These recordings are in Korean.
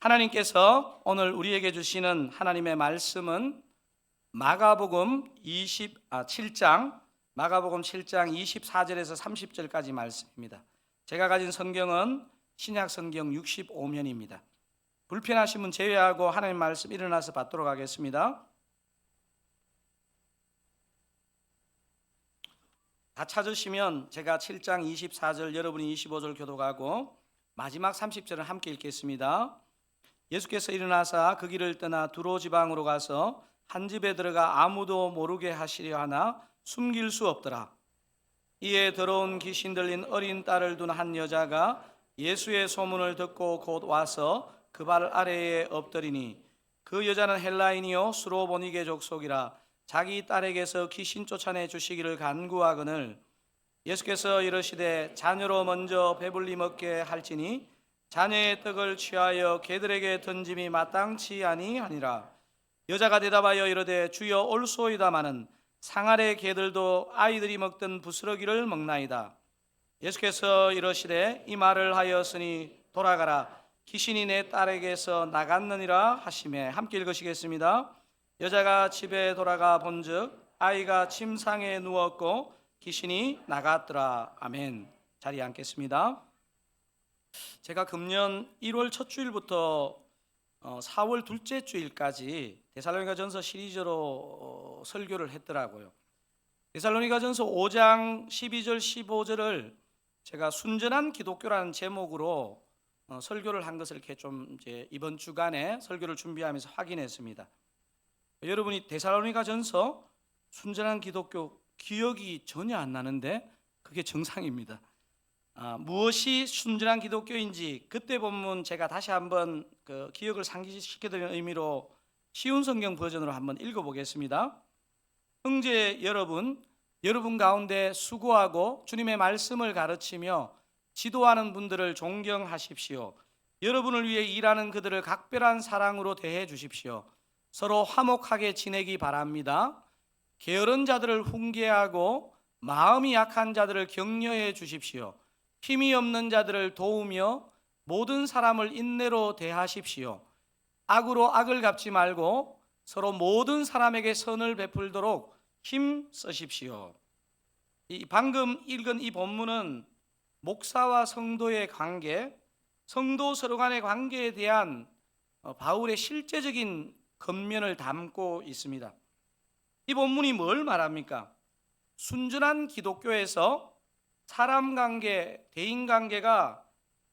하나님께서 오늘 우리에게 주시는 하나님의 말씀은 마가복음 7장 24절에서 30절까지 말씀입니다. 제가 가진 성경은 신약 성경 65면입니다. 불편하신 분 제외하고 하나님 말씀 일어나서 받도록 하겠습니다. 다 찾으시면 제가 7장 24절, 여러분이 25절 교독하고 마지막 30절을 함께 읽겠습니다. 예수께서 일어나사 그 길을 떠나 두로 지방으로 가서 한 집에 들어가 아무도 모르게 하시려 하나 숨길 수 없더라. 이에 더러운 귀신 들린 어린 딸을 둔 한 여자가 예수의 소문을 듣고 곧 와서 그 발 아래에 엎드리니, 그 여자는 헬라인이요 수로보니게 족속이라 자기 딸에게서 귀신 쫓아내 주시기를 간구하거늘, 예수께서 이르시되 자녀로 먼저 배불리 먹게 할지니 자녀의 떡을 취하여 개들에게 던짐이 마땅치 아니하니라. 여자가 대답하여 이르되 주여 올소이다마는 상아래 개들도 아이들이 먹던 부스러기를 먹나이다. 예수께서 이르시되 이 말을 하였으니 돌아가라, 귀신이 내 딸에게서 나갔느니라 하시매. 함께 읽으시겠습니다. 여자가 집에 돌아가 본즉 아이가 침상에 누웠고 귀신이 나갔더라. 아멘. 자리에 앉겠습니다. 제가 금년 1월 첫 주일부터 4월 둘째 주일까지 데살로니가전서 시리즈로 설교를 했더라고요. 데살로니가전서 5장 12절 15절을 제가 순전한 기독교라는 제목으로 설교를 한 것을 이렇게 좀 이제 이번 주간에 설교를 준비하면서 확인했습니다. 여러분이 데살로니가전서 순전한 기독교 기억이 전혀 안 나는데 그게 정상입니다. 무엇이 순전한 기독교인지 그때 본문 제가 다시 한번 그 기억을 상기시켜드리는 의미로 쉬운 성경 버전으로 한번 읽어보겠습니다. 형제 여러분 가운데 수고하고 주님의 말씀을 가르치며 지도하는 분들을 존경하십시오. 여러분을 위해 일하는 그들을 각별한 사랑으로 대해 주십시오. 서로 화목하게 지내기 바랍니다. 게으른 자들을 훈계하고 마음이 약한 자들을 격려해 주십시오. 힘이 없는 자들을 도우며 모든 사람을 인내로 대하십시오. 악으로 악을 갚지 말고 서로 모든 사람에게 선을 베풀도록 힘 쓰십시오. 방금 읽은 이 본문은 목사와 성도의 관계, 성도 서로 간의 관계에 대한 바울의 실제적인 겉면을 담고 있습니다. 이 본문이 뭘 말합니까? 순전한 기독교에서 사람 관계, 대인 관계가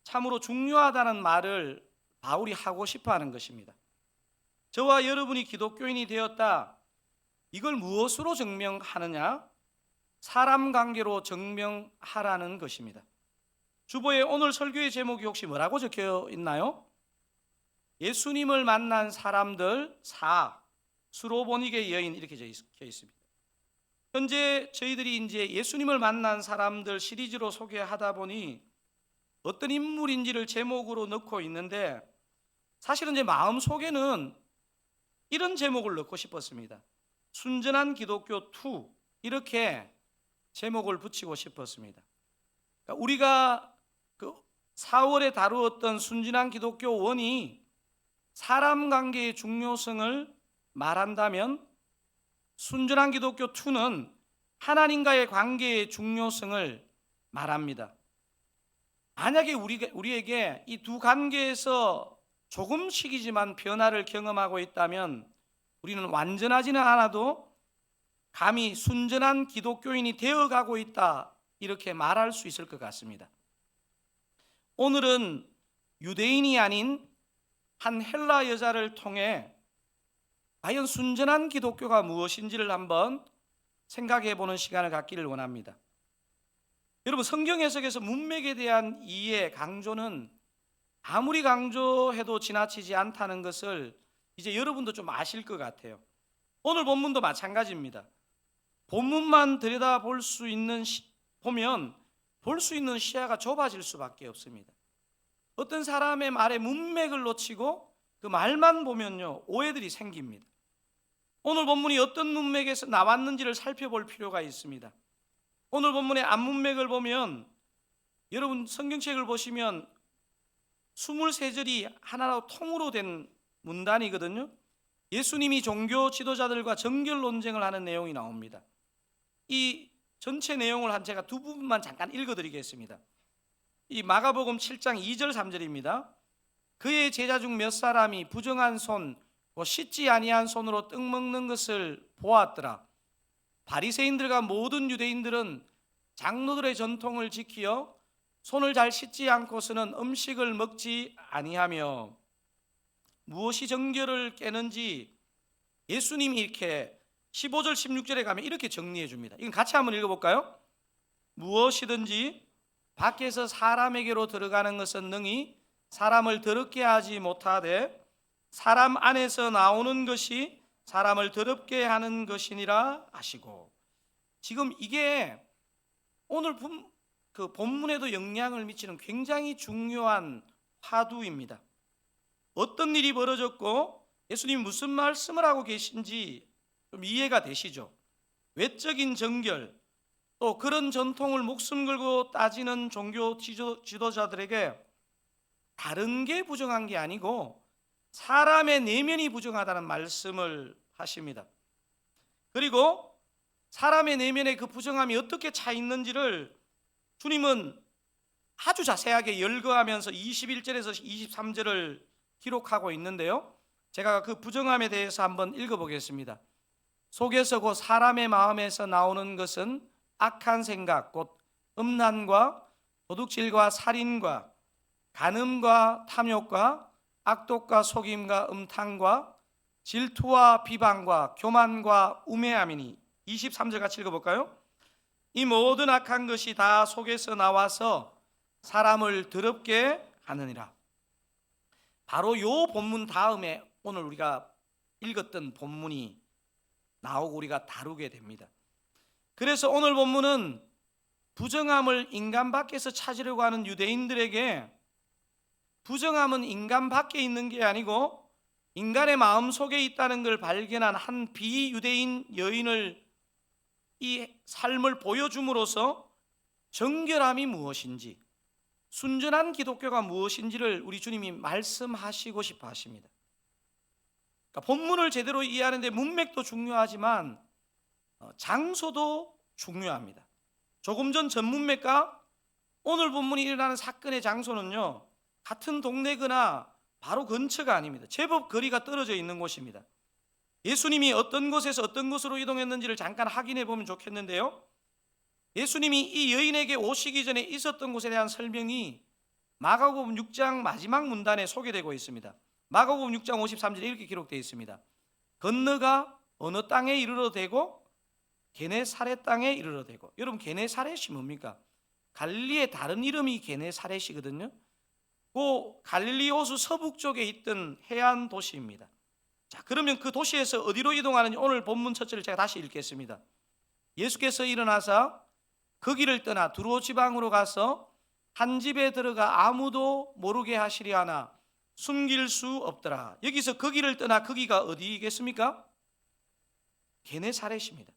참으로 중요하다는 말을 바울이 하고 싶어 하는 것입니다. 저와 여러분이 기독교인이 되었다, 이걸 무엇으로 증명하느냐? 사람 관계로 증명하라는 것입니다. 주보에 오늘 설교의 제목이 혹시 뭐라고 적혀 있나요? 예수님을 만난 사람들 4, 수로보니게 여인, 이렇게 적혀 있습니다. 현재 저희들이 이제 예수님을 만난 사람들 시리즈로 소개하다 보니 어떤 인물인지를 제목으로 넣고 있는데, 사실은 제 마음 속에는 이런 제목을 넣고 싶었습니다. 순전한 기독교 2, 이렇게 제목을 붙이고 싶었습니다. 그러니까 우리가 그 4월에 다루었던 순전한 기독교 1이 사람 관계의 중요성을 말한다면, 순전한 기독교 2는 하나님과의 관계의 중요성을 말합니다. 만약에 우리에게 이 두 관계에서 조금씩이지만 변화를 경험하고 있다면 우리는 완전하지는 않아도 감히 순전한 기독교인이 되어가고 있다, 이렇게 말할 수 있을 것 같습니다. 오늘은 유대인이 아닌 한 헬라 여자를 통해 과연 순전한 기독교가 무엇인지를 한번 생각해 보는 시간을 갖기를 원합니다. 여러분, 성경 해석에서 문맥에 대한 이해, 강조는 아무리 강조해도 지나치지 않다는 것을 이제 여러분도 좀 아실 것 같아요. 오늘 본문도 마찬가지입니다. 본문만 들여다볼 수 있는 보면 볼 수 있는 시야가 좁아질 수밖에 없습니다. 어떤 사람의 말의 문맥을 놓치고 그 말만 보면요, 오해들이 생깁니다. 오늘 본문이 어떤 문맥에서 나왔는지를 살펴볼 필요가 있습니다. 오늘 본문의 앞문맥을 보면, 여러분 성경책을 보시면 23절이 하나로 통으로 된 문단이거든요. 예수님이 종교 지도자들과 정결 논쟁을 하는 내용이 나옵니다. 이 전체 내용을 제가 두 부분만 잠깐 읽어드리겠습니다. 이 마가복음 7장 2절 3절입니다. 그의 제자 중 몇 사람이 부정한 손, 씻지 아니한 손으로 떡 먹는 것을 보았더라. 바리새인들과 모든 유대인들은 장로들의 전통을 지키어 손을 잘 씻지 않고서는 음식을 먹지 아니하며 무엇이 정결을 깨는지 예수님이 이렇게 15절 16절에 가면 이렇게 정리해 줍니다. 이건 같이 한번 읽어볼까요? 무엇이든지 밖에서 사람에게로 들어가는 것은 능히 사람을 더럽게 하지 못하되 사람 안에서 나오는 것이 사람을 더럽게 하는 것이니라 하시고, 지금 이게 오늘 본문에도 영향을 미치는 굉장히 중요한 화두입니다. 어떤 일이 벌어졌고 예수님이 무슨 말씀을 하고 계신지 좀 이해가 되시죠? 외적인 정결, 또 그런 전통을 목숨 걸고 따지는 종교 지도자들에게 다른 게 부정한 게 아니고 사람의 내면이 부정하다는 말씀을 하십니다. 그리고 사람의 내면의 그 부정함이 어떻게 차 있는지를 주님은 아주 자세하게 열거하면서 21절에서 23절을 기록하고 있는데요, 제가 그 부정함에 대해서 한번 읽어보겠습니다. 속에서 곧 사람의 마음에서 나오는 것은 악한 생각, 곧 음란과 도둑질과 살인과 간음과 탐욕과 악독과 속임과 음탕과 질투와 비방과 교만과 우매함이니. 23절 같이 읽어볼까요? 이 모든 악한 것이 다 속에서 나와서 사람을 더럽게 하느니라. 바로 요 본문 다음에 오늘 우리가 읽었던 본문이 나오고 우리가 다루게 됩니다. 그래서 오늘 본문은 부정함을 인간 밖에서 찾으려고 하는 유대인들에게 부정함은 인간 밖에 있는 게 아니고 인간의 마음 속에 있다는 걸 발견한 한 비유대인 여인을 이 삶을 보여줌으로써 정결함이 무엇인지, 순전한 기독교가 무엇인지를 우리 주님이 말씀하시고 싶어 하십니다. 그러니까 본문을 제대로 이해하는데 문맥도 중요하지만 장소도 중요합니다. 조금 전 전문맥과 오늘 본문이 일어나는 사건의 장소는요, 같은 동네거나 바로 근처가 아닙니다. 제법 거리가 떨어져 있는 곳입니다. 예수님이 어떤 곳에서 어떤 곳으로 이동했는지를 잠깐 확인해 보면 좋겠는데요, 예수님이 이 여인에게 오시기 전에 있었던 곳에 대한 설명이 마가복음 6장 마지막 문단에 소개되고 있습니다. 마가복음 6장 53절에 이렇게 기록되어 있습니다. 건너가 어느 땅에 이르러대고 게네사렛 땅에 이르러대고. 여러분, 게네사렛이 뭡니까? 갈릴리의 다른 이름이 게네사렛이거든요. 그 갈릴리 호수 서북쪽에 있던 해안 도시입니다. 자, 그러면 그 도시에서 어디로 이동하는지 오늘 본문 첫 절을 제가 다시 읽겠습니다. 예수께서 일어나사 그 길을 떠나 두로 지방으로 가서 한 집에 들어가 아무도 모르게 하시리 하나 숨길 수 없더라. 여기서 그 길을 떠나 거기가 어디겠습니까? 게네사렛입니다.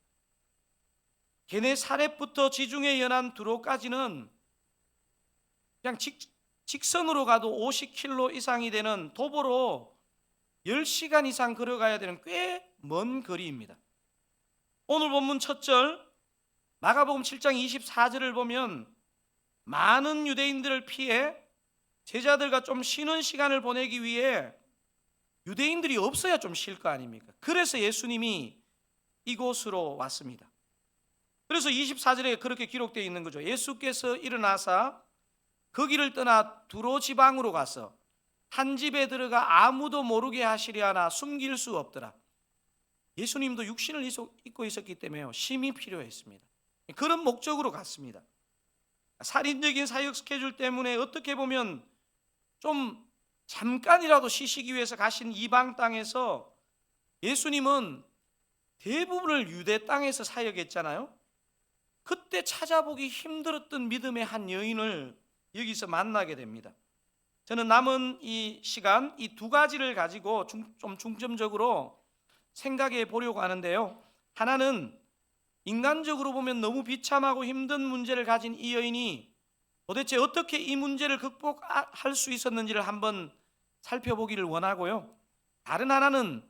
게네사렛부터 지중해 연안 두로까지는 그냥 직선으로 가도 50km 이상이 되는, 도보로 10시간 이상 걸어가야 되는 꽤 먼 거리입니다. 오늘 본문 첫 절 마가복음 7장 24절을 보면 많은 유대인들을 피해 제자들과 좀 쉬는 시간을 보내기 위해 유대인들이 없어야 좀 쉴 거 아닙니까? 그래서 예수님이 이곳으로 왔습니다. 그래서 24절에 그렇게 기록되어 있는 거죠. 예수께서 일어나사 그 길을 떠나 두로 지방으로 가서 한 집에 들어가 아무도 모르게 하시려 하나 숨길 수 없더라. 예수님도 육신을 입고 있었기 때문에 쉼이 필요했습니다. 그런 목적으로 갔습니다. 살인적인 사역 스케줄 때문에 어떻게 보면 좀 잠깐이라도 쉬시기 위해서 가신 이방 땅에서 예수님은 대부분을 유대 땅에서 사역했잖아요. 그때 찾아보기 힘들었던 믿음의 한 여인을 여기서 만나게 됩니다. 저는 남은 이 시간 이 두 가지를 가지고 좀 중점적으로 생각해 보려고 하는데요, 하나는 인간적으로 보면 너무 비참하고 힘든 문제를 가진 이 여인이 도대체 어떻게 이 문제를 극복할 수 있었는지를 한번 살펴보기를 원하고요. 다른 하나는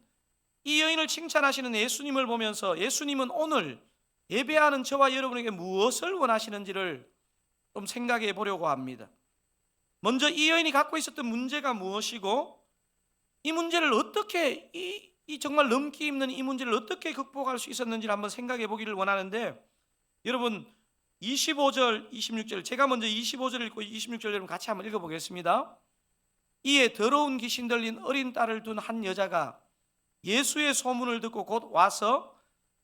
이 여인을 칭찬하시는 예수님을 보면서 예수님은 오늘 예배하는 저와 여러분에게 무엇을 원하시는지를 좀 생각해 보려고 합니다. 먼저 이 여인이 갖고 있었던 문제가 무엇이고, 이 문제를 어떻게 이 정말 넘기 힘든 이 문제를 어떻게 극복할 수 있었는지를 한번 생각해 보기를 원하는데, 여러분 25절 26절, 제가 먼저 25절 읽고 26절 여러분 같이 한번 읽어보겠습니다. 이에 더러운 귀신 들린 어린 딸을 둔 한 여자가 예수의 소문을 듣고 곧 와서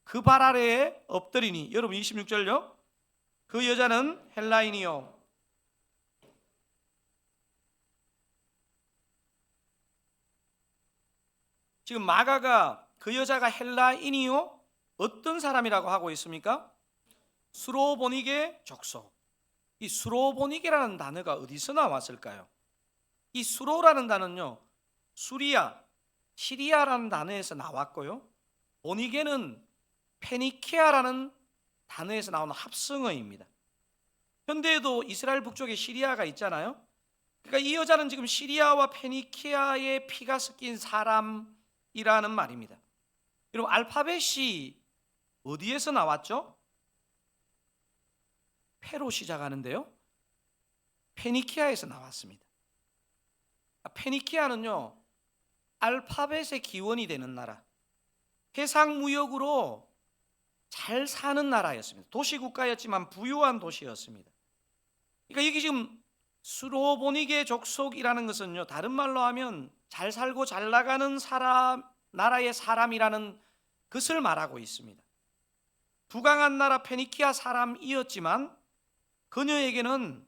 그 발 아래에 엎드리니, 여러분 26절요, 그 여자는 헬라인이요. 지금 마가가 그 여자가 헬라인이요 어떤 사람이라고 하고 있습니까? 수로보니게 족속. 이 수로보니게라는 단어가 어디서 나왔을까요? 이 수로라는 단어는요, 수리아, 시리아라는 단어에서 나왔고요, 보니게는 페니키아라는 단어에서 나오는 합성어입니다. 현대에도 이스라엘 북쪽에 시리아가 있잖아요. 그러니까 이 여자는 지금 시리아와 페니키아의 피가 섞인 사람이라는 말입니다. 여러분, 알파벳이 어디에서 나왔죠? 페로 시작하는데요, 페니키아에서 나왔습니다. 페니키아는요, 알파벳의 기원이 되는 나라, 해상무역으로 잘 사는 나라였습니다. 도시국가였지만 부유한 도시였습니다. 그러니까 여기 지금 수로보니게 족속이라는 것은요, 다른 말로 하면 잘 살고 잘 나가는 사람, 나라의 사람이라는 것을 말하고 있습니다. 부강한 나라 페니키아 사람이었지만 그녀에게는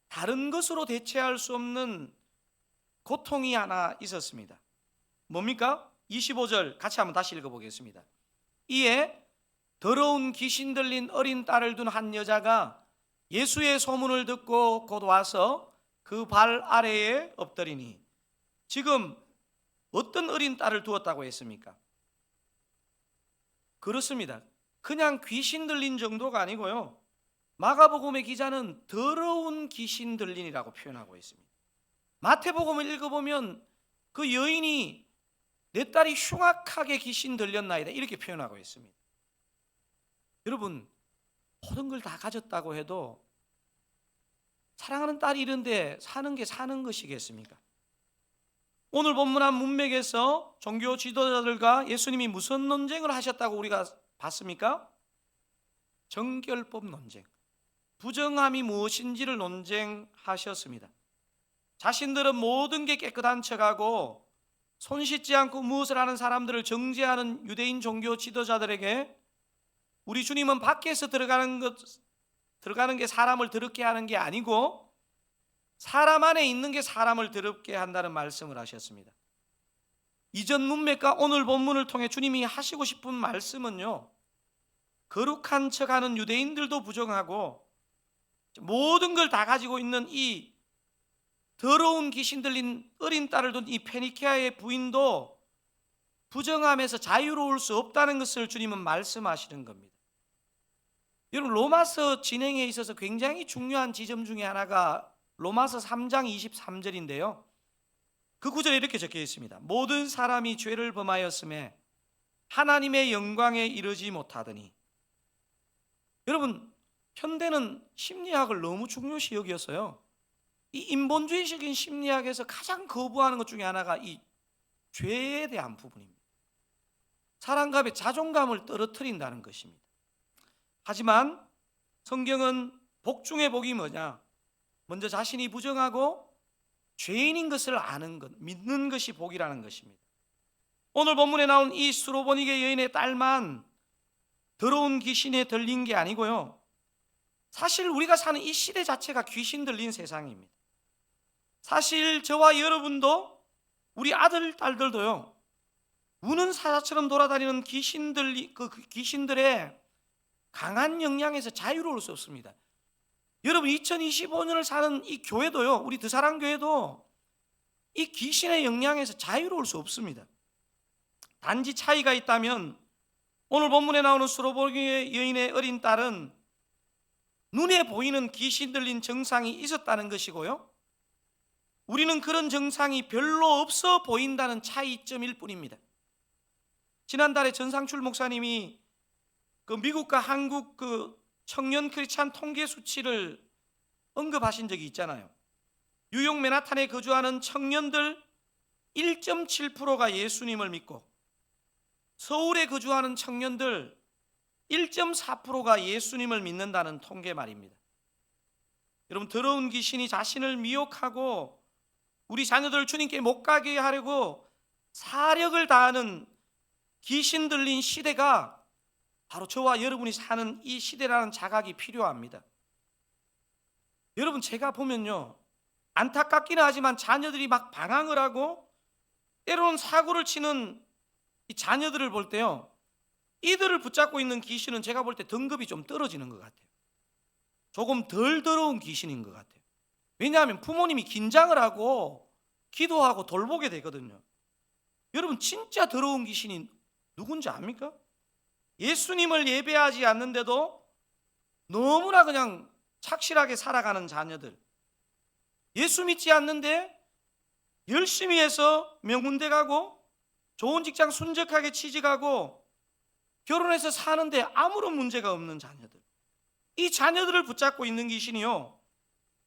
다른 것으로 대체할 수 없는 고통이 하나 있었습니다. 뭡니까? 25절 같이 한번 다시 읽어보겠습니다. 이에 더러운 귀신 들린 어린 딸을 둔 한 여자가 예수의 소문을 듣고 곧 와서 그 발 아래에 엎드리니, 지금 어떤 어린 딸을 두었다고 했습니까? 그렇습니다. 그냥 귀신 들린 정도가 아니고요, 마가복음의 기자는 더러운 귀신 들린이라고 표현하고 있습니다. 마태복음을 읽어보면 그 여인이 내 딸이 흉악하게 귀신 들렸나이다 이렇게 표현하고 있습니다. 여러분, 모든 걸 다 가졌다고 해도 사랑하는 딸이 이런데 사는 게 사는 것이겠습니까? 오늘 본문한 문맥에서 종교 지도자들과 예수님이 무슨 논쟁을 하셨다고 우리가 봤습니까? 정결법 논쟁, 부정함이 무엇인지를 논쟁하셨습니다. 자신들은 모든 게 깨끗한 척하고 손 씻지 않고 무엇을 하는 사람들을 정죄하는 유대인 종교 지도자들에게 우리 주님은 밖에서 들어가는 게 사람을 더럽게 하는 게 아니고 사람 안에 있는 게 사람을 더럽게 한다는 말씀을 하셨습니다. 이전 문맥과 오늘 본문을 통해 주님이 하시고 싶은 말씀은요, 거룩한 척하는 유대인들도 부정하고 모든 걸 다 가지고 있는 이 더러운 귀신 들린 어린 딸을 둔 이 페니키아의 부인도 부정함에서 자유로울 수 없다는 것을 주님은 말씀하시는 겁니다. 여러분, 로마서 진행에 있어서 굉장히 중요한 지점 중에 하나가 로마서 3장 23절인데요, 그 구절에 이렇게 적혀 있습니다. 모든 사람이 죄를 범하였음에 하나님의 영광에 이르지 못하더니. 여러분, 현대는 심리학을 너무 중요시 여겼어요. 이 인본주의적인 심리학에서 가장 거부하는 것 중에 하나가 이 죄에 대한 부분입니다. 사람감의 자존감을 떨어뜨린다는 것입니다. 하지만 성경은 복 중의 복이 뭐냐? 먼저 자신이 부정하고 죄인인 것을 아는 것, 믿는 것이 복이라는 것입니다. 오늘 본문에 나온 이 수로보니게 여인의 딸만 더러운 귀신에 들린 게 아니고요, 사실 우리가 사는 이 시대 자체가 귀신 들린 세상입니다. 사실 저와 여러분도, 우리 아들, 딸들도요, 우는 사자처럼 돌아다니는 귀신들의 강한 영향에서 자유로울 수 없습니다. 여러분, 2025년을 사는 이 교회도요, 우리 드사랑교회도 이 귀신의 영향에서 자유로울 수 없습니다. 단지 차이가 있다면 오늘 본문에 나오는 수로보니게 여인의 어린 딸은 눈에 보이는 귀신 들린 증상이 있었다는 것이고요, 우리는 그런 증상이 별로 없어 보인다는 차이점일 뿐입니다. 지난달에 전상출 목사님이 그 미국과 한국 그 청년 크리스찬 통계 수치를 언급하신 적이 있잖아요. 뉴욕 맨하탄에 거주하는 청년들 1.7%가 예수님을 믿고, 서울에 거주하는 청년들 1.4%가 예수님을 믿는다는 통계 말입니다. 여러분, 더러운 귀신이 자신을 미혹하고 우리 자녀들을 주님께 못 가게 하려고 사력을 다하는 귀신 들린 시대가 바로 저와 여러분이 사는 이 시대라는 자각이 필요합니다. 여러분, 제가 보면요, 안타깝기는 하지만 자녀들이 막 방황을 하고 때로는 사고를 치는 이 자녀들을 볼 때요, 이들을 붙잡고 있는 귀신은 제가 볼 때 등급이 좀 떨어지는 것 같아요. 조금 덜 더러운 귀신인 것 같아요. 왜냐하면 부모님이 긴장을 하고 기도하고 돌보게 되거든요. 여러분, 진짜 더러운 귀신이 누군지 압니까? 예수님을 예배하지 않는데도 너무나 그냥 착실하게 살아가는 자녀들, 예수 믿지 않는데 열심히 해서 명문대 가고 좋은 직장 순적하게 취직하고 결혼해서 사는데 아무런 문제가 없는 자녀들, 이 자녀들을 붙잡고 있는 귀신이요,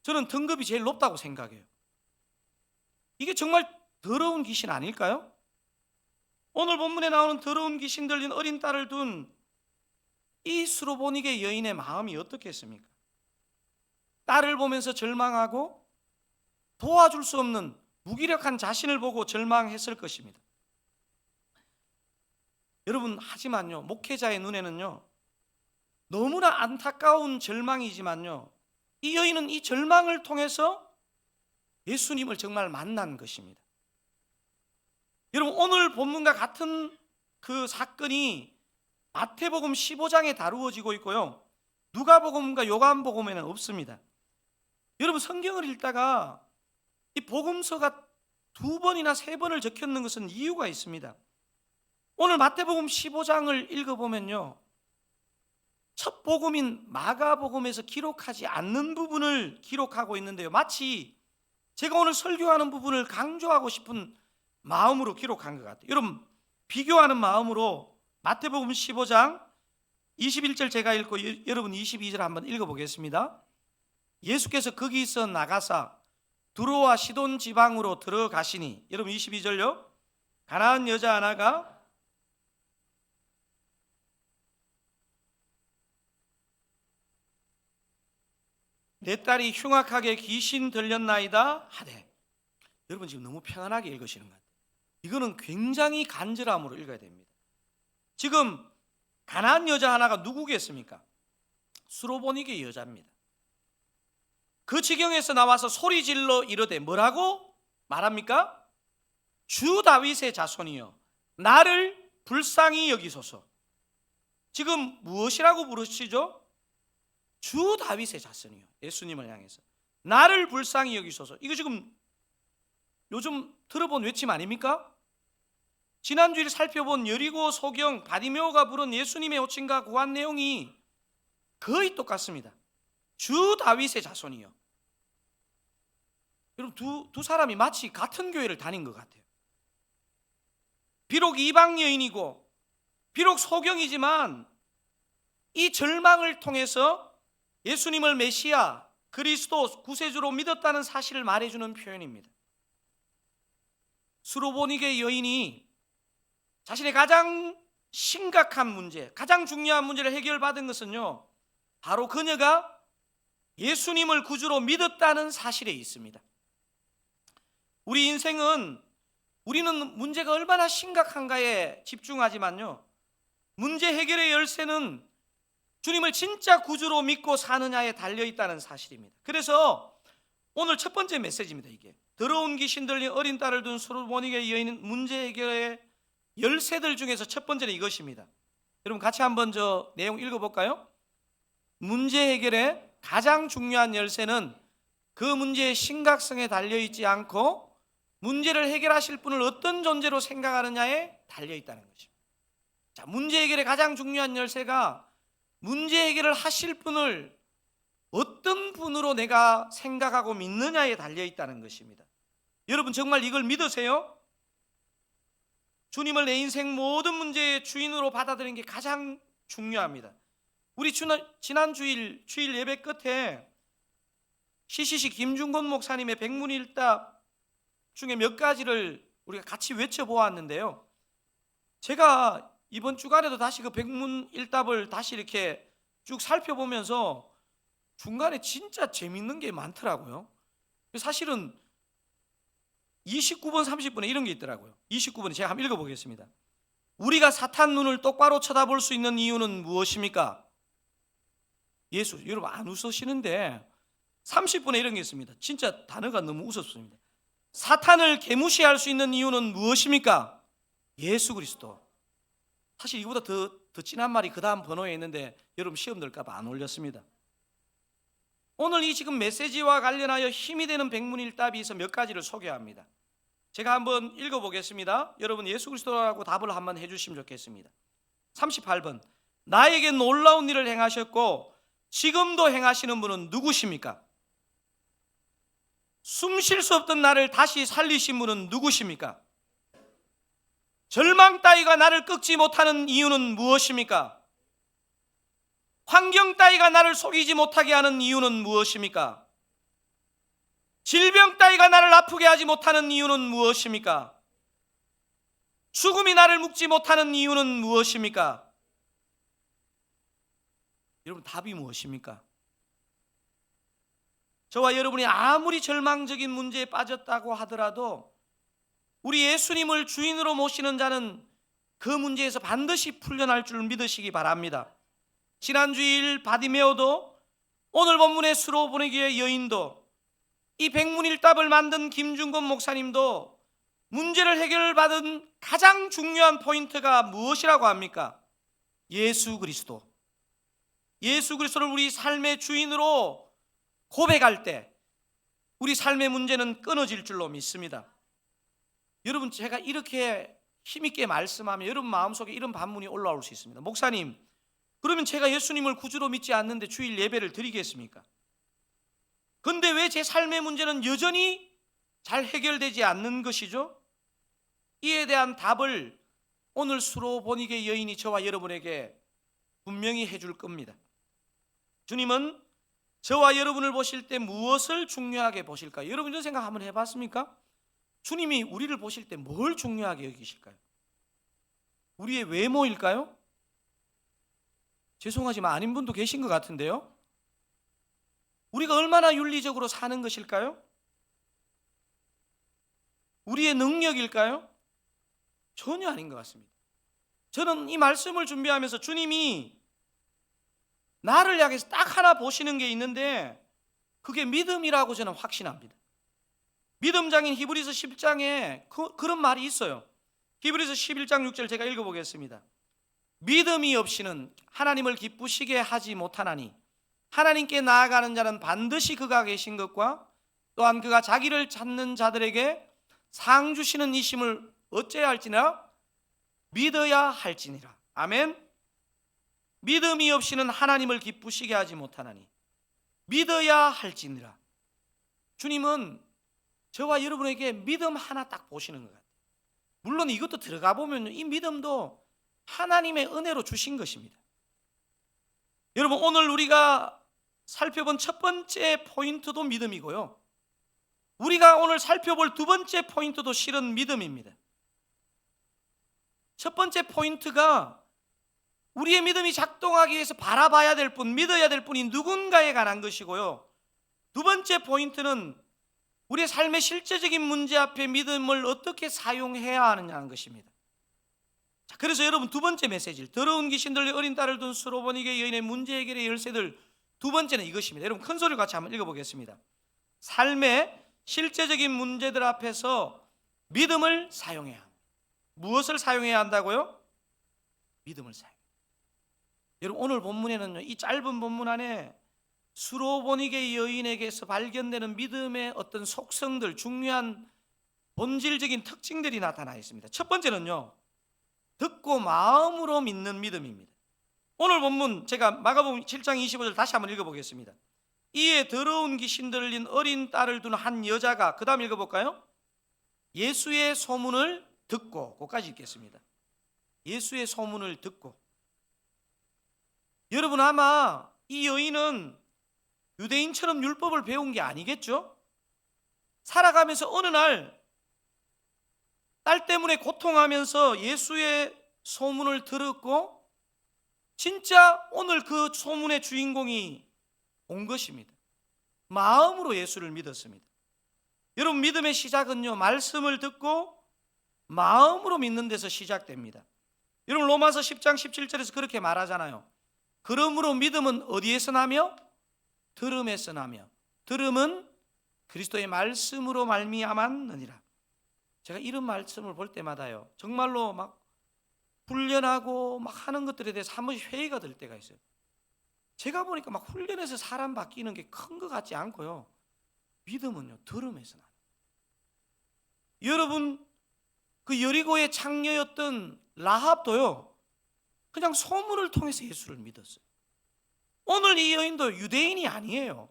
저는 등급이 제일 높다고 생각해요. 이게 정말 더러운 귀신 아닐까요? 오늘 본문에 나오는 더러운 귀신 들린 어린 딸을 둔 이 수로보니게 여인의 마음이 어떻겠습니까? 딸을 보면서 절망하고 도와줄 수 없는 무기력한 자신을 보고 절망했을 것입니다. 여러분, 하지만요, 목회자의 눈에는요, 너무나 안타까운 절망이지만요, 이 여인은 이 절망을 통해서 예수님을 정말 만난 것입니다. 여러분, 오늘 본문과 같은 그 사건이 마태복음 15장에 다루어지고 있고요, 누가복음과 요한복음에는 없습니다. 여러분, 성경을 읽다가 이 복음서가 2번이나 3번을 적혔는 것은 이유가 있습니다. 오늘 마태복음 15장을 읽어보면요, 첫 복음인 마가복음에서 기록하지 않는 부분을 기록하고 있는데요, 마치 제가 오늘 설교하는 부분을 강조하고 싶은 마음으로 기록한 것 같아요. 여러분, 비교하는 마음으로 마태복음 15장 21절 제가 읽고 여러분 22절 한번 읽어보겠습니다. 예수께서 거기서 나가사 두로와 시돈 지방으로 들어가시니, 여러분 22절요, 가나안 여자 하나가 내 딸이 흉악하게 귀신 들렸나이다 하되, 여러분 지금 너무 편안하게 읽으시는 것 같아요. 이거는 굉장히 간절함으로 읽어야 됩니다. 지금 가나안 여자 하나가 누구겠습니까? 수로보니게 여자입니다. 그 지경에서 나와서 소리질러 이르되 뭐라고 말합니까? 주 다윗의 자손이여 나를 불쌍히 여기소서. 지금 무엇이라고 부르시죠? 주 다윗의 자손이요, 예수님을 향해서 나를 불쌍히 여기소서. 이거 지금 요즘 들어본 외침 아닙니까? 지난주에 살펴본 여리고 소경 바디메오가 부른 예수님의 호칭과 구한 내용이 거의 똑같습니다. 주 다윗의 자손이요. 여러분, 두 사람이 마치 같은 교회를 다닌 것 같아요. 비록 이방 여인이고 비록 소경이지만 이 절망을 통해서 예수님을 메시아, 그리스도, 구세주로 믿었다는 사실을 말해주는 표현입니다. 수로보니게 여인이 자신의 가장 심각한 문제, 가장 중요한 문제를 해결받은 것은요, 바로 그녀가 예수님을 구주로 믿었다는 사실에 있습니다. 우리 인생은 우리는 문제가 얼마나 심각한가에 집중하지만요, 문제 해결의 열쇠는 주님을 진짜 구주로 믿고 사느냐에 달려있다는 사실입니다. 그래서 오늘 첫 번째 메시지입니다. 이게 더러운 귀신 들린 어린 딸을 둔 수로보니게 여인은 문제 해결의 열쇠들 중에서 첫 번째는 이것입니다. 여러분 같이 한번 저 내용 읽어볼까요? 문제 해결의 가장 중요한 열쇠는 그 문제의 심각성에 달려있지 않고 문제를 해결하실 분을 어떤 존재로 생각하느냐에 달려있다는 것입니다. 자, 문제 해결의 가장 중요한 열쇠가 문제 해결을 하실 분을 어떤 분으로 내가 생각하고 믿느냐에 달려 있다는 것입니다. 여러분 정말 이걸 믿으세요? 주님을 내 인생 모든 문제의 주인으로 받아들이는 게 가장 중요합니다. 우리 지난 주일 예배 끝에 CCC 김중건 목사님의 백문일답 중에 몇 가지를 우리가 같이 외쳐보았는데요. 제가 이번 주간에도 다시 그 백문일답을 다시 이렇게 쭉 살펴보면서 중간에 진짜 재밌는 게 많더라고요. 사실은 29번 30번에 이런 게 있더라고요. 29번에 제가 한번 읽어보겠습니다. 우리가 사탄 눈을 똑바로 쳐다볼 수 있는 이유는 무엇입니까? 예수. 여러분 안 웃으시는데 30번에 이런 게 있습니다. 진짜 단어가 너무 웃었습니다. 사탄을 개무시할 수 있는 이유는 무엇입니까? 예수 그리스도. 사실 이거보다 더 진한 말이 그 다음 번호에 있는데 여러분 시험 들까 봐 안 올렸습니다. 오늘 이 지금 메시지와 관련하여 힘이 되는 백문일답이 있어 몇 가지를 소개합니다. 제가 한번 읽어보겠습니다. 여러분 예수 그리스도라고 답을 한번 해주시면 좋겠습니다. 38번. 나에게 놀라운 일을 행하셨고 지금도 행하시는 분은 누구십니까? 숨 쉴 수 없던 나를 다시 살리신 분은 누구십니까? 절망 따위가 나를 꺾지 못하는 이유는 무엇입니까? 환경 따위가 나를 속이지 못하게 하는 이유는 무엇입니까? 질병 따위가 나를 아프게 하지 못하는 이유는 무엇입니까? 죽음이 나를 묶지 못하는 이유는 무엇입니까? 여러분 답이 무엇입니까? 저와 여러분이 아무리 절망적인 문제에 빠졌다고 하더라도 우리 예수님을 주인으로 모시는 자는 그 문제에서 반드시 풀려날 줄 믿으시기 바랍니다. 지난 주일 바디메오도 오늘 본문의 수로 보내기의 여인도 이 백문일답을 만든 김중건 목사님도 문제를 해결받은 가장 중요한 포인트가 무엇이라고 합니까? 예수 그리스도. 예수 그리스도를 우리 삶의 주인으로 고백할 때 우리 삶의 문제는 끊어질 줄로 믿습니다. 여러분 제가 이렇게 힘있게 말씀하면 여러분 마음속에 이런 반문이 올라올 수 있습니다. 목사님, 그러면 제가 예수님을 구주로 믿지 않는데 주일 예배를 드리겠습니까? 근데 왜 제 삶의 문제는 여전히 잘 해결되지 않는 것이죠? 이에 대한 답을 오늘 수로보니게 여인이 저와 여러분에게 분명히 해줄 겁니다. 주님은 저와 여러분을 보실 때 무엇을 중요하게 보실까요? 여러분 이런 생각 한번 해봤습니까? 주님이 우리를 보실 때 뭘 중요하게 여기실까요? 우리의 외모일까요? 죄송하지만 아닌 분도 계신 것 같은데요. 우리가 얼마나 윤리적으로 사는 것일까요? 우리의 능력일까요? 전혀 아닌 것 같습니다. 저는 이 말씀을 준비하면서 주님이 나를 향해서 딱 하나 보시는 게 있는데 그게 믿음이라고 저는 확신합니다. 믿음장인 히브리서 10장에 그런 말이 있어요. 히브리서 11장 6절 제가 읽어보겠습니다. 믿음이 없이는 하나님을 기쁘시게 하지 못하나니 하나님께 나아가는 자는 반드시 그가 계신 것과 또한 그가 자기를 찾는 자들에게 상 주시는 이심을 어째야 할지나 믿어야 할지니라. 아멘. 믿음이 없이는 하나님을 기쁘시게 하지 못하나니 믿어야 할지니라. 주님은 저와 여러분에게 믿음 하나 딱 보시는 것 같아요. 물론 이것도 들어가 보면 이 믿음도 하나님의 은혜로 주신 것입니다. 여러분 오늘 우리가 살펴본 첫 번째 포인트도 믿음이고요, 우리가 오늘 살펴볼 두 번째 포인트도 실은 믿음입니다. 첫 번째 포인트가 우리의 믿음이 작동하기 위해서 바라봐야 될 분, 믿어야 될 분이 누군가에 관한 것이고요, 두 번째 포인트는 우리의 삶의 실제적인 문제 앞에 믿음을 어떻게 사용해야 하느냐는 것입니다. 자, 그래서 여러분 두 번째 메시지, 더러운 귀신 들려 어린 딸을 둔 수로보니게 여인의 문제 해결의 열쇠들, 두 번째는 이것입니다. 여러분 큰 소리로 같이 한번 읽어보겠습니다. 삶의 실제적인 문제들 앞에서 믿음을 사용해야 합니다. 무엇을 사용해야 한다고요? 믿음을 사용해야 합니다. 여러분 오늘 본문에는요, 이 짧은 본문 안에 수로보니게 여인에게서 발견되는 믿음의 어떤 속성들, 중요한 본질적인 특징들이 나타나 있습니다. 첫 번째는요, 듣고 마음으로 믿는 믿음입니다. 오늘 본문 제가 마가복음 7장 25절 다시 한번 읽어보겠습니다. 이에 더러운 귀신 들린 어린 딸을 둔 한 여자가, 그 다음 읽어볼까요? 예수의 소문을 듣고, 거기까지 읽겠습니다. 예수의 소문을 듣고. 여러분, 아마 이 여인은 유대인처럼 율법을 배운 게 아니겠죠? 살아가면서 어느 날 딸 때문에 고통하면서 예수의 소문을 들었고, 진짜 오늘 그 소문의 주인공이 온 것입니다. 마음으로 예수를 믿었습니다. 여러분, 믿음의 시작은요, 말씀을 듣고 마음으로 믿는 데서 시작됩니다. 여러분, 로마서 10장 17절에서 그렇게 말하잖아요. 그러므로 믿음은 어디에서 나며? 들음에서 나며, 들음은 그리스도의 말씀으로 말미암았느니라. 제가 이런 말씀을 볼 때마다요, 정말로 막 훈련하고 막 하는 것들에 대해서 한 번씩 회의가 될 때가 있어요. 제가 보니까 막 훈련해서 사람 바뀌는 게 큰 것 같지 않고요, 믿음은요, 들음에서 나요. 여러분, 그 여리고의 창녀였던 라합도요, 그냥 소문을 통해서 예수를 믿었어요. 오늘 이 여인도 유대인이 아니에요.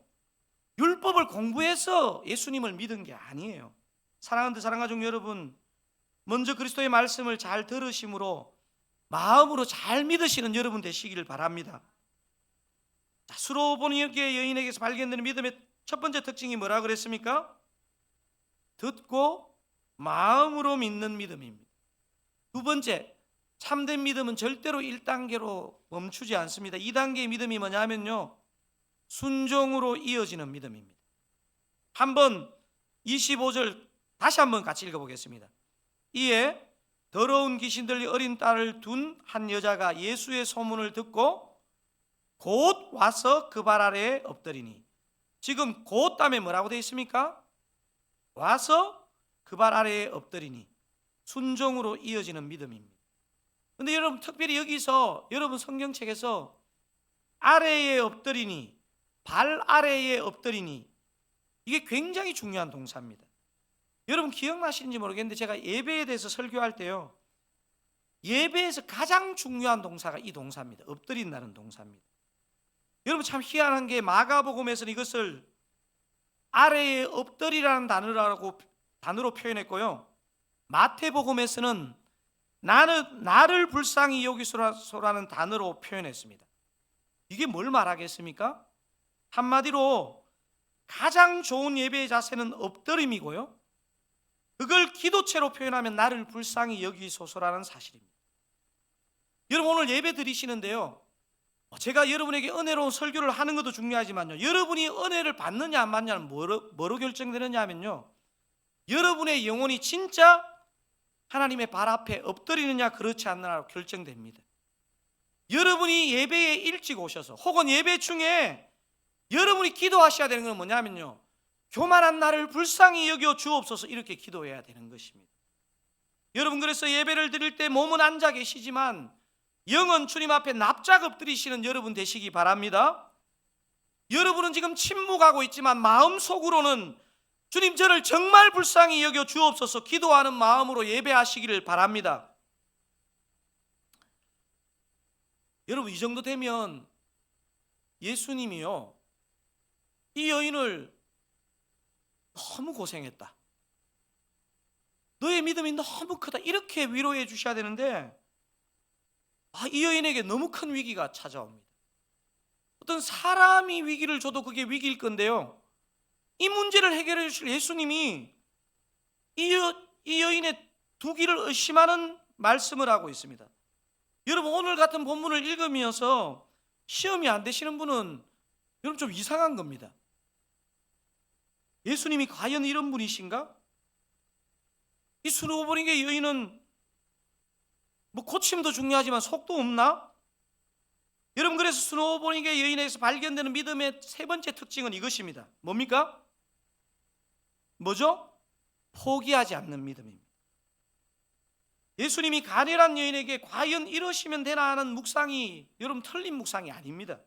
율법을 공부해서 예수님을 믿은 게 아니에요. 사랑하는 사랑가족 여러분, 먼저 그리스도의 말씀을 잘 들으심으로 마음으로 잘 믿으시는 여러분 되시기를 바랍니다. 수로보니의 여인에게서 발견되는 믿음의 첫 번째 특징이 뭐라 그랬습니까? 듣고 마음으로 믿는 믿음입니다. 두 번째, 참된 믿음은 절대로 1단계로 멈추지 않습니다. 2단계의 믿음이 뭐냐면요, 순종으로 이어지는 믿음입니다. 한번 25절 다시 한번 같이 읽어보겠습니다. 이에 더러운 귀신 들린 어린 딸을 둔 한 여자가 예수의 소문을 듣고 곧 와서 그 발 아래에 엎드리니. 지금 곧 다음에 뭐라고 되어 있습니까? 와서 그 발 아래에 엎드리니. 순종으로 이어지는 믿음입니다. 근데 여러분, 특별히 여기서 여러분 성경책에서 아래에 엎드리니, 발 아래에 엎드리니, 이게 굉장히 중요한 동사입니다. 여러분 기억나시는지 모르겠는데, 제가 예배에 대해서 설교할 때요, 예배에서 가장 중요한 동사가 이 동사입니다. 엎드린다는 동사입니다. 여러분, 참 희한한 게 마가복음에서는 이것을 아래에 엎드리라는 단어로 표현했고요, 마태복음에서는 나를 불쌍히 여기소라는 단어로 표현했습니다. 이게 뭘 말하겠습니까? 한마디로 가장 좋은 예배의 자세는 엎드림이고요, 그걸 기도체로 표현하면 나를 불쌍히 여기소서라는 사실입니다. 여러분, 오늘 예배 드리시는데요, 제가 여러분에게 은혜로운 설교를 하는 것도 중요하지만요, 여러분이 은혜를 받느냐 안 받느냐는 뭐로 결정되느냐 하면요, 여러분의 영혼이 진짜 하나님의 발 앞에 엎드리느냐 그렇지 않느냐로 결정됩니다. 여러분이 예배에 일찍 오셔서, 혹은 예배 중에 여러분이 기도하셔야 되는 건 뭐냐면요, 교만한 나를 불쌍히 여겨 주옵소서, 이렇게 기도해야 되는 것입니다. 여러분, 그래서 예배를 드릴 때 몸은 앉아 계시지만 영은 주님 앞에 납작 엎드리시는 여러분 되시기 바랍니다. 여러분은 지금 침묵하고 있지만 마음속으로는 주님, 저를 정말 불쌍히 여겨 주옵소서 기도하는 마음으로 예배하시기를 바랍니다. 여러분, 이 정도 되면 예수님이요, 이 여인을 너무 고생했다, 너의 믿음이 너무 크다, 이렇게 위로해 주셔야 되는데, 이 여인에게 너무 큰 위기가 찾아옵니다. 어떤 사람이 위기를 줘도 그게 위기일 건데요, 이 문제를 해결해 주실 예수님이 이 여인의 두기를 의심하는 말씀을 하고 있습니다. 여러분, 오늘 같은 본문을 읽으면서 시험이 안 되시는 분은 여러분 좀 이상한 겁니다. 예수님이 과연 이런 분이신가? 이 수로보니게 여인은 뭐 고침도 중요하지만 속도 없나? 여러분, 그래서 수로보니게 여인에서 발견되는 믿음의 세 번째 특징은 이것입니다. 뭡니까? 뭐죠? 포기하지 않는 믿음입니다. 예수님이 가련한 여인에게 과연 이러시면 되나 하는 묵상이 여러분 틀린 묵상이 아닙니다.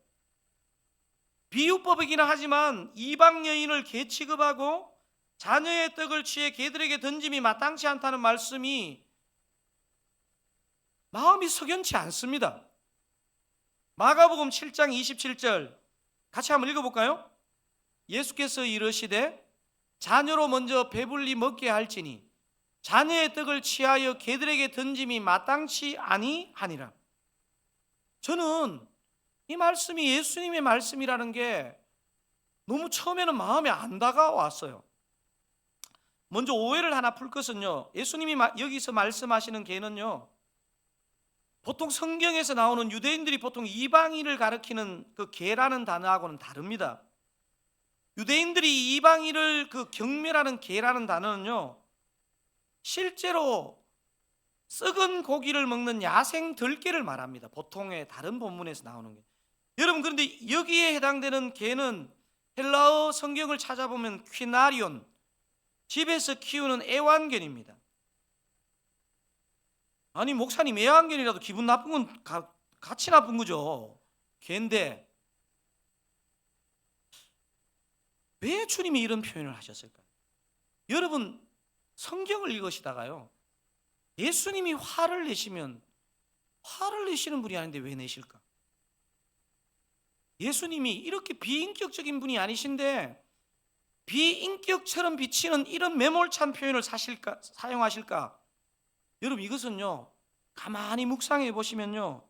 비유법이긴 하지만 이방 여인을 개 취급하고 자녀의 떡을 취해 개들에게 던짐이 마땅치 않다는 말씀이 마음이 석연치 않습니다. 마가복음 7장 27절 같이 한번 읽어볼까요? 예수께서 이르시되 자녀로 먼저 배불리 먹게 할지니 자녀의 떡을 취하여 개들에게 던짐이 마땅치 아니하니라. 저는 이 말씀이 예수님의 말씀이라는 게 너무 처음에는 마음에 안 다가왔어요. 먼저 오해를 하나 풀 것은요, 예수님이 여기서 말씀하시는 개는요, 보통 성경에서 나오는 유대인들이 보통 이방인을 가리키는 그 개라는 단어하고는 다릅니다. 유대인들이 이방인을 그 경멸하는 개라는 단어는요, 실제로 썩은 고기를 먹는 야생 들개를 말합니다. 보통의 다른 본문에서 나오는 게. 여러분, 그런데 여기에 해당되는 개는 헬라어 성경을 찾아보면 퀴나리온, 집에서 키우는 애완견입니다. 아니 목사님, 애완견이라도 기분 나쁜 건 같이 나쁜 거죠. 개인데 왜 주님이 이런 표현을 하셨을까요? 여러분, 성경을 읽으시다가요, 예수님이 화를 내시면 화를 내시는 분이 아닌데 왜 내실까? 예수님이 이렇게 비인격적인 분이 아니신데 비인격처럼 비치는 이런 매몰찬 표현을 사용하실까? 여러분, 이것은요, 가만히 묵상해 보시면요,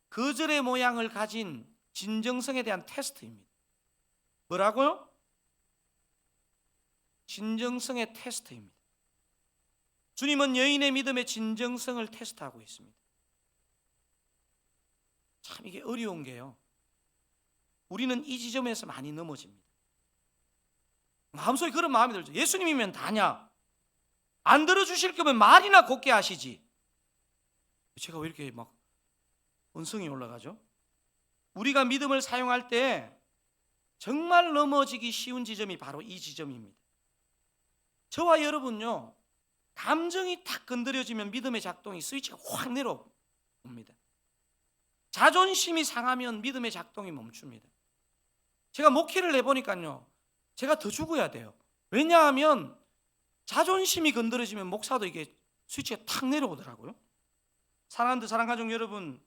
거절의 모양을 가진 진정성에 대한 테스트입니다. 뭐라고요? 진정성의 테스트입니다. 주님은 여인의 믿음의 진정성을 테스트하고 있습니다. 참 이게 어려운 게요, 우리는 이 지점에서 많이 넘어집니다. 마음속에 그런 마음이 들죠. 예수님이면 다냐? 안 들어주실 거면 말이나 곱게 하시지. 제가 왜 이렇게 막 언성이 올라가죠? 우리가 믿음을 사용할 때 정말 넘어지기 쉬운 지점이 바로 이 지점입니다. 저와 여러분요, 감정이 탁 건드려지면 믿음의 작동이 스위치가 확 내려옵니다. 자존심이 상하면 믿음의 작동이 멈춥니다. 제가 목회를 해보니까요, 제가 더 죽어야 돼요. 왜냐하면 자존심이 건드려지면 목사도 이게 스위치가 탁 내려오더라고요. 사랑하는 사랑가족 여러분,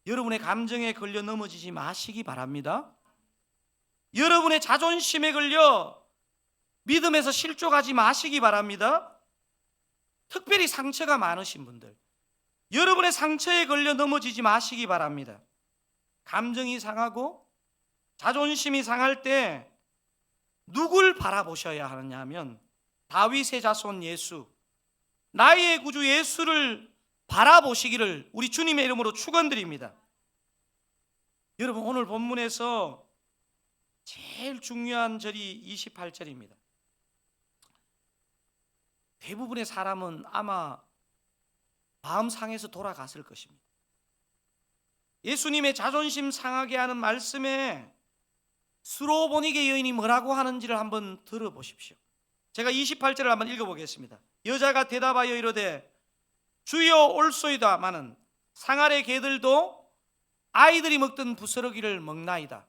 여러분의 감정에 걸려 넘어지지 마시기 바랍니다. 여러분의 자존심에 걸려 믿음에서 실족하지 마시기 바랍니다. 특별히 상처가 많으신 분들, 여러분의 상처에 걸려 넘어지지 마시기 바랍니다. 감정이 상하고 자존심이 상할 때 누굴 바라보셔야 하느냐 하면 다윗의 자손 예수, 나의 구주 예수를 바라보시기를 우리 주님의 이름으로 축원드립니다. 여러분, 오늘 본문에서 제일 중요한 절이 28절입니다. 대부분의 사람은 아마 마음 상해서 돌아갔을 것입니다. 예수님의 자존심 상하게 하는 말씀에 스로보니게 여인이 뭐라고 하는지를 한번 들어보십시오. 제가 28절을 한번 읽어보겠습니다. 여자가 대답하여 이르되 주여 올소이다마는 상아래 개들도 아이들이 먹던 부스러기를 먹나이다.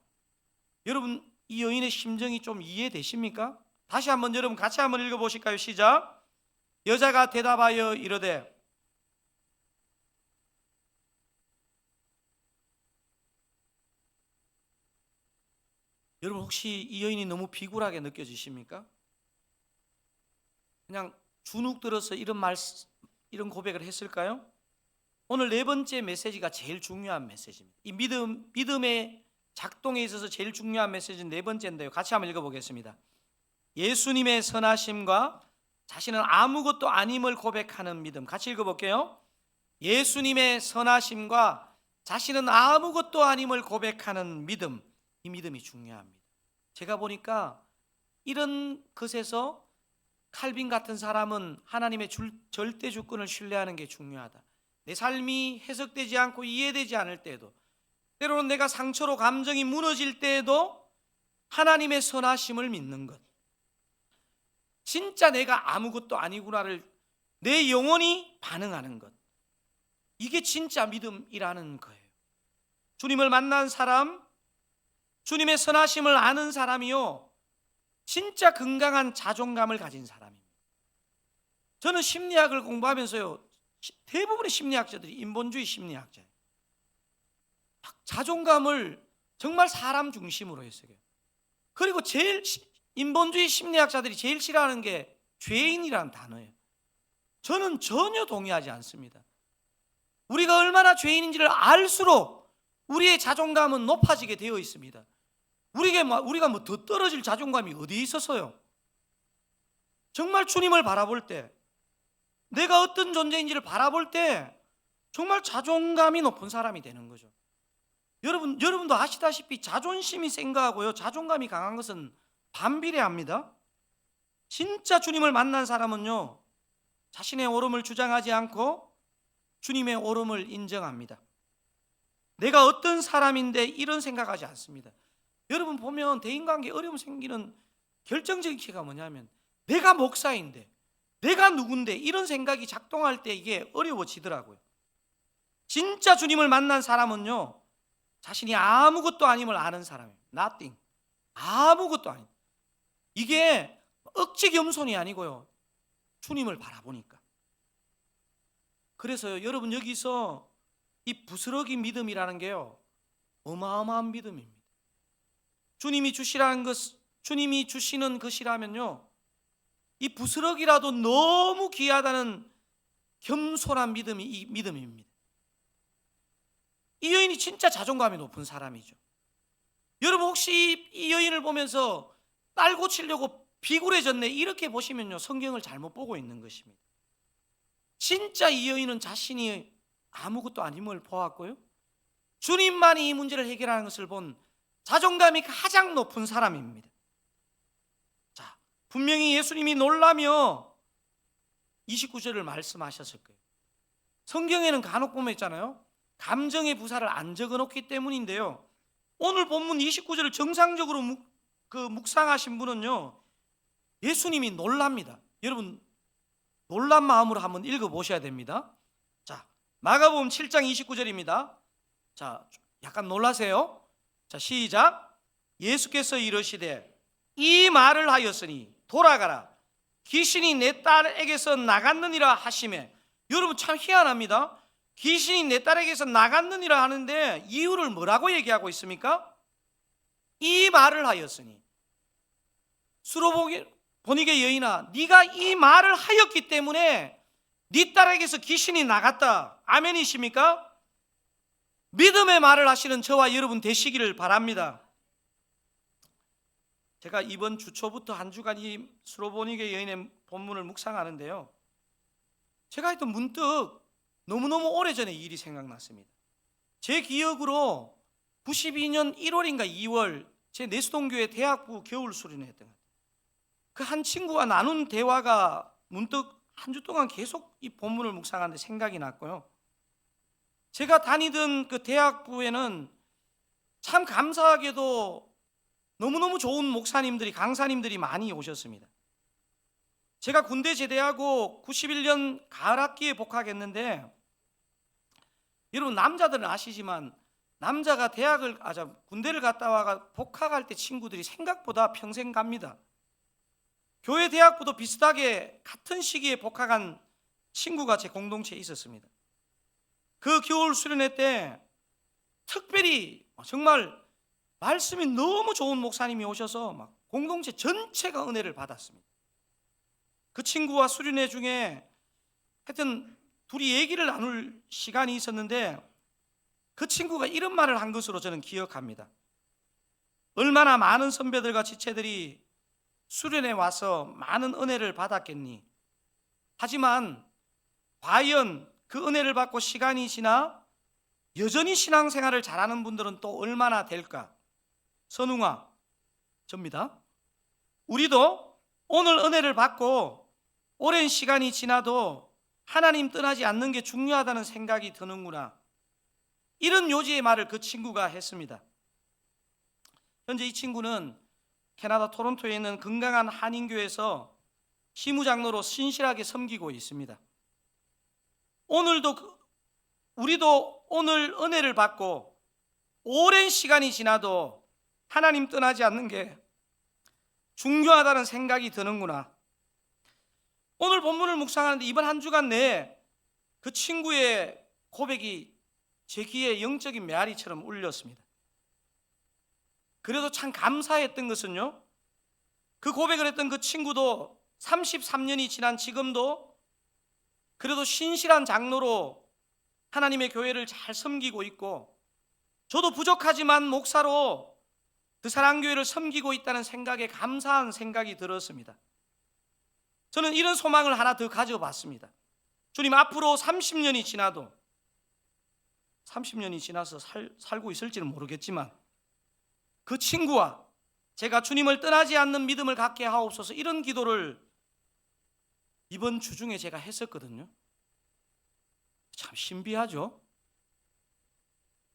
여러분, 이 여인의 심정이 좀 이해되십니까? 다시 한번 여러분 같이 한번 읽어보실까요? 시작. 여자가 대답하여 이르되, 여러분 혹시 이 여인이 너무 비굴하게 느껴지십니까? 그냥 주눅 들어서 이런 고백을 했을까요? 오늘 네 번째 메시지가 제일 중요한 메시지입니다. 이 믿음의 작동에 있어서 제일 중요한 메시지는 네 번째인데요, 같이 한번 읽어보겠습니다. 예수님의 선하심과 자신은 아무것도 아님을 고백하는 믿음. 같이 읽어볼게요. 예수님의 선하심과 자신은 아무것도 아님을 고백하는 믿음. 이 믿음이 중요합니다. 제가 보니까 이런 것에서 칼빈 같은 사람은 하나님의 절대 주권을 신뢰하는 게 중요하다. 내 삶이 해석되지 않고 이해되지 않을 때에도, 때로는 내가 상처로 감정이 무너질 때에도 하나님의 선하심을 믿는 것, 진짜 내가 아무것도 아니구나를 내 영혼이 반응하는 것, 이게 진짜 믿음이라는 거예요. 주님을 만난 사람, 주님의 선하심을 아는 사람이요, 진짜 건강한 자존감을 가진 사람입니다. 저는 심리학을 공부하면서요, 대부분의 심리학자들이 인본주의 심리학자예요. 자존감을 정말 사람 중심으로 했어요. 그리고 제일 인본주의 심리학자들이 제일 싫어하는 게 죄인이라는 단어예요. 저는 전혀 동의하지 않습니다. 우리가 얼마나 죄인인지를 알수록 우리의 자존감은 높아지게 되어 있습니다. 우리가 뭐 더 떨어질 자존감이 어디에 있어서요? 정말 주님을 바라볼 때, 내가 어떤 존재인지를 바라볼 때 정말 자존감이 높은 사람이 되는 거죠. 여러분도 아시다시피 자존심이 센 거하고요, 자존감이 강한 것은 반비례합니다. 진짜 주님을 만난 사람은요, 자신의 옳음을 주장하지 않고 주님의 옳음을 인정합니다. 내가 어떤 사람인데 이런 생각하지 않습니다. 여러분 보면 대인관계에 어려움 생기는 결정적인 키가 뭐냐면, 내가 목사인데, 내가 누군데, 이런 생각이 작동할 때 이게 어려워지더라고요. 진짜 주님을 만난 사람은요, 자신이 아무것도 아님을 아는 사람이에요. Nothing. 아무것도 아닌. 이게 억지 겸손이 아니고요, 주님을 바라보니까. 그래서요, 여러분 여기서 이 부스러기 믿음이라는 게요, 어마어마한 믿음입니다. 주님이 주시는 것이라면요, 이 부스러기라도 너무 귀하다는 겸손한 믿음이 이 믿음입니다. 이 여인이 진짜 자존감이 높은 사람이죠. 여러분 혹시 이 여인을 보면서 딸 고치려고 비굴해졌네 이렇게 보시면요, 성경을 잘못 보고 있는 것입니다. 진짜 이 여인은 자신이 아무것도 아님을 보았고요, 주님만이 이 문제를 해결하는 것을 본 자존감이 가장 높은 사람입니다. 자, 분명히 예수님이 놀라며 29절을 말씀하셨을 거예요. 성경에는 간혹 보면 있잖아요, 감정의 부사를 안 적어놓기 때문인데요, 오늘 본문 29절을 정상적으로 묵상하신 분은요, 예수님이 놀랍니다. 여러분 놀란 마음으로 한번 읽어보셔야 됩니다. 자, 마가복음 7장 29절입니다. 자, 약간 놀라세요. 자, 시작. 예수께서 이르시되 이 말을 하였으니 돌아가라, 귀신이 내 딸에게서 나갔느니라 하시매. 여러분 참 희한합니다. 귀신이 내 딸에게서 나갔느니라 하는데 이유를 뭐라고 얘기하고 있습니까? 이 말을 하였으니. 수로보니게 여인아, 네가 이 말을 하였기 때문에 네 딸에게서 귀신이 나갔다. 아멘이십니까? 믿음의 말을 하시는 저와 여러분 되시기를 바랍니다. 제가 이번 주 초부터 한 주간 이 수로보니게 여인의 본문을 묵상하는데요, 제가 하여튼 문득 너무너무 오래전에 일이 생각났습니다. 제 기억으로 92년 1월인가 2월 제 내수동교회 대학부 겨울 수련회였던 것 같아요. 그 한 친구와 나눈 대화가 문득 한 주 동안 계속 이 본문을 묵상하는데 생각이 났고요, 제가 다니던 그 대학부에는 참 감사하게도 너무너무 좋은 목사님들이, 강사님들이 많이 오셨습니다. 제가 군대 제대하고 91년 가을 학기에 복학했는데, 여러분 남자들은 아시지만 남자가 군대를 갔다 와가 복학할 때 친구들이 생각보다 평생 갑니다. 교회 대학부도 비슷하게 같은 시기에 복학한 친구가 제 공동체에 있었습니다. 그 겨울 수련회 때 특별히 정말 말씀이 너무 좋은 목사님이 오셔서 막 공동체 전체가 은혜를 받았습니다. 그 친구와 수련회 중에 하여튼 둘이 얘기를 나눌 시간이 있었는데, 그 친구가 이런 말을 한 것으로 저는 기억합니다. 얼마나 많은 선배들과 지체들이 수련회 와서 많은 은혜를 받았겠니? 하지만 과연 그 은혜를 받고 시간이 지나 여전히 신앙생활을 잘하는 분들은 또 얼마나 될까? 선웅아, 접니다. 우리도 오늘 은혜를 받고 오랜 시간이 지나도 하나님 떠나지 않는 게 중요하다는 생각이 드는구나. 이런 요지의 말을 그 친구가 했습니다. 현재 이 친구는 캐나다 토론토에 있는 건강한 한인교회에서 시무장로로 신실하게 섬기고 있습니다. 우리도 오늘 은혜를 받고 오랜 시간이 지나도 하나님 떠나지 않는 게 중요하다는 생각이 드는구나. 오늘 본문을 묵상하는데 이번 한 주간 내에 그 친구의 고백이 제 귀에 영적인 메아리처럼 울렸습니다. 그래도 참 감사했던 것은요, 그 고백을 했던 그 친구도 33년이 지난 지금도 그래도 신실한 장로로 하나님의 교회를 잘 섬기고 있고, 저도 부족하지만 목사로 그 사랑교회를 섬기고 있다는 생각에 감사한 생각이 들었습니다. 저는 이런 소망을 하나 더 가져봤습니다. 주님, 앞으로 30년이 지나도 30년이 지나서 살고 있을지는 모르겠지만 그 친구와 제가 주님을 떠나지 않는 믿음을 갖게 하옵소서, 이런 기도를 이번 주 중에 제가 했었거든요. 참 신비하죠.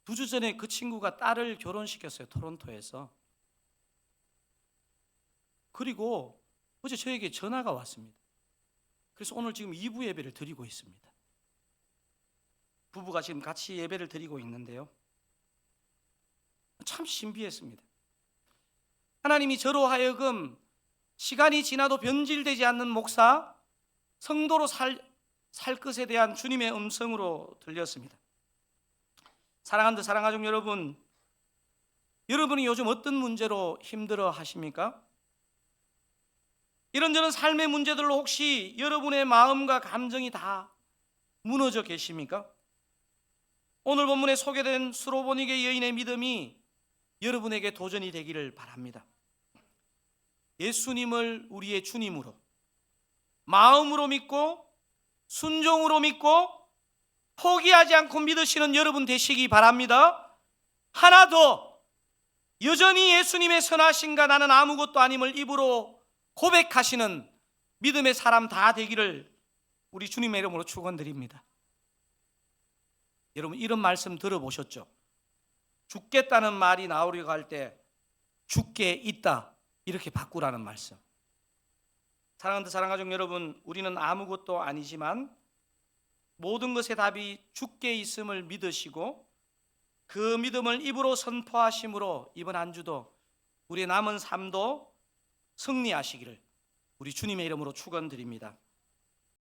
2주 전에 그 친구가 딸을 결혼시켰어요, 토론토에서. 그리고 어제 저에게 전화가 왔습니다. 그래서 오늘 지금 2부 예배를 드리고 있습니다. 부부가 지금 같이 예배를 드리고 있는데요, 참 신비했습니다. 하나님이 저로 하여금 시간이 지나도 변질되지 않는 목사, 성도로 살 것에 대한 주님의 음성으로 들렸습니다. 사랑하는 사랑가족 여러분, 여러분이 요즘 어떤 문제로 힘들어 하십니까? 이런저런 삶의 문제들로 혹시 여러분의 마음과 감정이 다 무너져 계십니까? 오늘 본문에 소개된 수로보니게 여인의 믿음이 여러분에게 도전이 되기를 바랍니다. 예수님을 우리의 주님으로 마음으로 믿고 순종으로 믿고 포기하지 않고 믿으시는 여러분 되시기 바랍니다. 하나 더, 여전히 예수님의 선하신가 나는 아무것도 아님을 입으로 고백하시는 믿음의 사람 다 되기를 우리 주님의 이름으로 축원드립니다. 여러분, 이런 말씀 들어보셨죠? 죽겠다는 말이 나오려고 할 때 죽게 있다 이렇게 바꾸라는 말씀. 사랑하는 사랑가족 여러분, 우리는 아무것도 아니지만 모든 것의 답이 주께 있음을 믿으시고 그 믿음을 입으로 선포하심으로 이번 한 주도 우리의 남은 삶도 승리하시기를 우리 주님의 이름으로 축원드립니다.